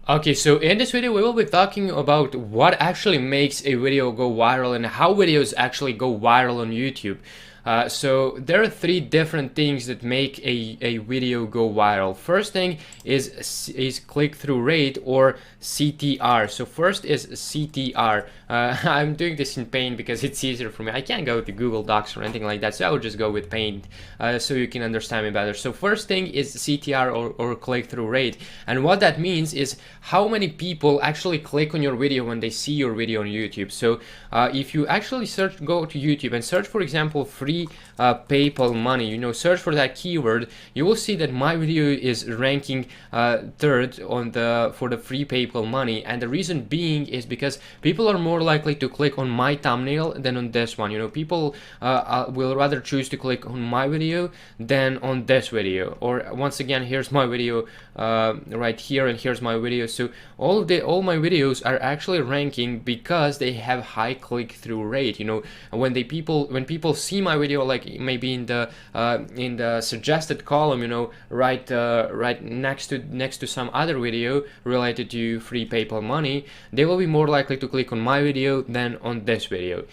Okay, so in this video we will be talking about what actually makes a video go viral and how videos actually go viral on YouTube. So there are three different things that make a video go viral. First thing is click-through rate, or CTR. So first is CTR. I'm doing this in Paint because it's easier for me. I can't go to Google Docs or anything like that, so I will just go with Paint so you can understand me better. So first thing is CTR, or click-through rate, and what that means is how many people actually click on your video when they see your video on YouTube. So if you actually go to YouTube and search, for example, free PayPal money, search for that keyword, you will see that my video is ranking third for the free PayPal money. And the reason being is because people are more likely to click on my thumbnail than on this one. People will rather choose to click on my video than on this video. Or once again, here's my video right here, and here's my video. So all my videos are actually ranking because they have high click-through rate. When people see my video, like maybe in the suggested column, right next to some other video related to free PayPal money, they will be more likely to click on my video than on this video,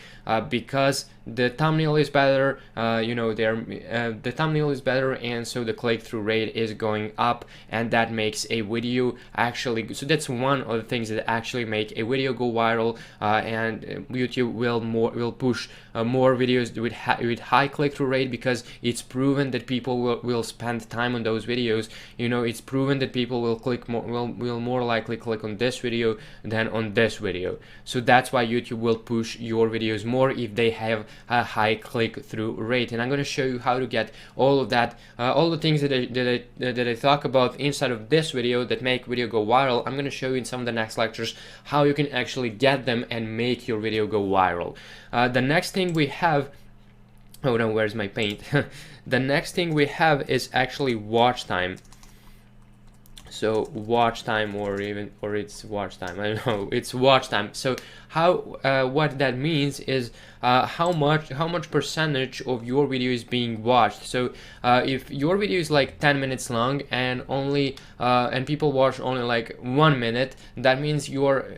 because the thumbnail is better. The thumbnail is better, and so the click-through rate is going up, and that makes a video actually. So that's one of the things that actually make a video go viral, and YouTube will push more videos with high click-through rate, because it's proven that people will spend time on those videos. It's proven that people will more likely click on this video than on this video. So that's why YouTube will push your videos more if they have a high click-through rate. And I'm going to show you how to get all of that, all the things that I talk about inside of this video that make video go viral. I'm going to show you in some of the next lectures how you can actually get them and make your video go viral. The next thing we have, oh no, where's my Paint? The next thing we have is actually watch time. So watch time, or it's watch time, I don't know, it's watch time. So what that means is how much percentage of your video is being watched. So if your video is like 10 minutes long and people watch only like 1 minute, that means your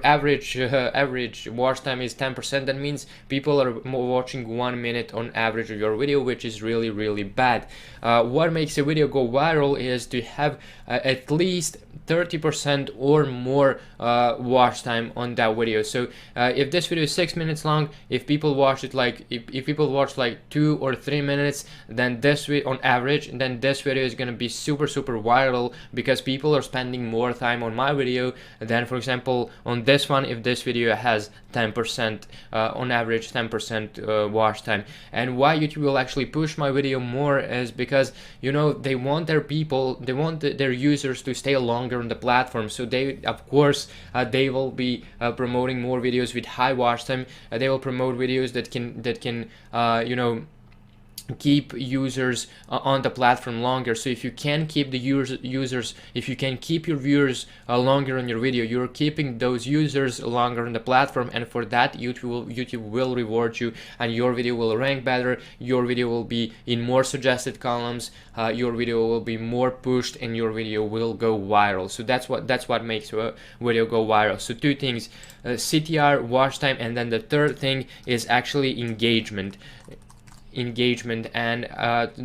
average watch time is 10%. That means people are watching 1 minute on average of your video, which is really, really bad. What makes a video go viral is to have at least 30% or more watch time on that video. So if this video is 6 minutes long, if people watch it if people watch like 2 or 3 minutes, then this video on average, then this video is going to be super viral, because people are spending more time on my video than, for example, on this one, if this video has 10% on average 10% watch time. And why YouTube will actually push my video more is because they want their users to stay longer on the platform. So they, of course, they will be promoting more videos with high watch time. They will promote videos that can keep users on the platform longer. So if you can keep the users, if you can keep your viewers longer on your video, you're keeping those users longer on the platform, and for that YouTube will reward you, and your video will rank better. Your video will be in more suggested columns. Your video will be more pushed, and your video will go viral. So that's what makes a video go viral. So two things: CTR, watch time, and then the third thing is actually engagement. And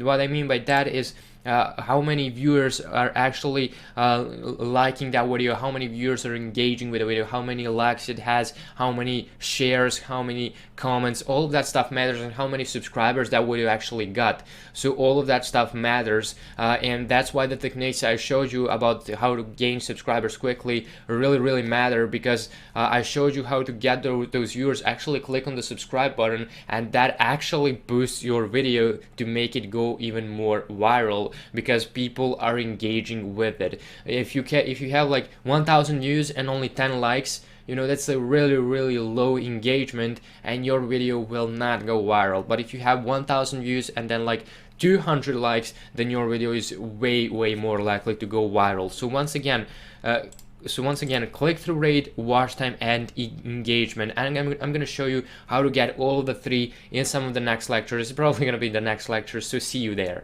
what I mean by that is how many viewers are actually liking that video, how many viewers are engaging with the video, how many likes it has, how many shares, how many comments. All of that stuff matters, and how many subscribers that video actually got. So all of that stuff matters, and that's why the techniques I showed you about how to gain subscribers quickly really matter, because I showed you how to get those viewers actually click on the subscribe button, and that actually boosts your video to make it go even more viral, because people are engaging with it. If you have like 1,000 views and only 10 likes, that's a really low engagement, and your video will not go viral. But if you have 1,000 views and then like 200 likes, then your video is way more likely to go viral. So once again, click-through rate, watch time, and engagement. And I'm going to show you how to get all of the three in some of the next lectures. It's probably going to be the next lecture, so see you there.